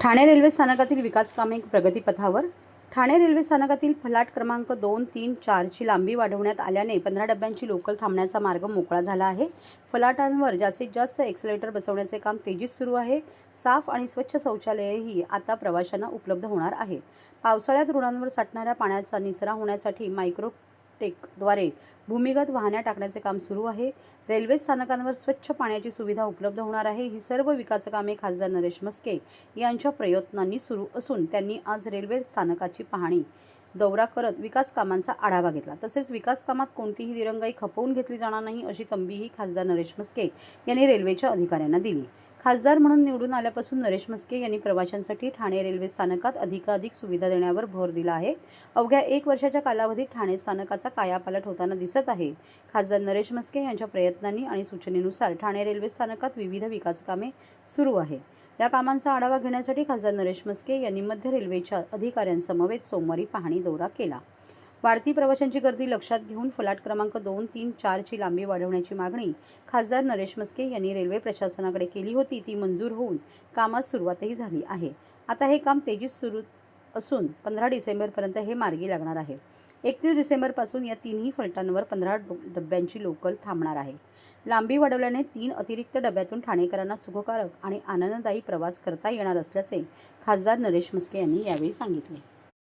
Thane railway स्थानकातील विकास कामे प्रगतीपथावर. ठाणे रेल्वे स्थानकातील फलाट क्रमांक 2, 3, 4ची लांबी वाढवण्यात आल्याने 15 डब्यांची लोकल थांबण्याचा मार्ग मोकळा झाला आहे. फलाटांवर जास्तीत जास्त एक्सेलेटर बसवण्याचे काम तेजीत सुरू आहे. साफ आणि स्वच्छ शौचालयही आता प्रवाशांना उपलब्ध होणार आहे. पावसाळ्यात रुळांवर साठणाऱ्या पाण्याचा निचरा होण्यासाठी मायक्रोटेकद्वारे भूमिगत वाहने टाकण्याचे काम सुरू आहे. रेल्वे स्थानकांवर स्वच्छ पाण्याची सुविधा उपलब्ध होणार आहे. ही सर्व विकास कामे खासदार नरेश म्हस्के यांच्या प्रयत्नांनी सुरू असून त्यांनी आज रेल्वे स्थानकाची पाहणी दौरा करत विकास कामांचा आढावा घेतला. तसेच विकास कामात कोणतीही दिरंगाई खपवून घेतली जाणार नाही अशी तंबीही खासदार नरेश म्हस्के यांनी रेल्वेच्या अधिकाऱ्यांना दिली. खासदार म्हणून निवडून आल्यापासून नरेश म्हस्के यांनी प्रवाशांसाठी ठाणे रेल्वे स्थानकात अधिकाधिक सुविधा देण्यावर भर दिला आहे. अवघ्या 1 वर्षाच्या कालावधीत ठाणे स्थानकाचा कायापालट होताना दिसत आहे. खासदार नरेश म्हस्के यांच्या प्रयत्नांनी आणि सूचनेनुसार ठाणे रेल्वे स्थानकात विविध विकास कामे सुरू आहेत. या कामांचा आढावा घेण्यासाठी खासदार नरेश म्हस्के यांनी मध्य रेल्वेच्या अधिकाऱ्यांसमवेत सोमवारी पाहणी दौरा केला. वाढती प्रवाशांची गर्दी लक्षात घेऊन फलाट क्रमांक 2, 3, 4ची लांबी वाढवण्याची मागणी खासदार नरेश म्हस्के यांनी रेल्वे प्रशासनाकडे केली होती. ती मंजूर होऊन कामास सुरुवातही झाली आहे. आता हे काम तेजीत सुरू असून 15 डिसेंबरपर्यंत हे मार्गी लागणार आहे. 31 डिसेंबरपासून या तिन्ही फलटांवर 15 डब्यांची लोकल थांबणार आहे. लांबी वाढवल्याने 3 अतिरिक्त डब्यातून ठाणेकरांना सुखकारक आणि आनंददायी प्रवास करता येणार असल्याचे खासदार नरेश म्हस्के यांनी यावेळी सांगितले.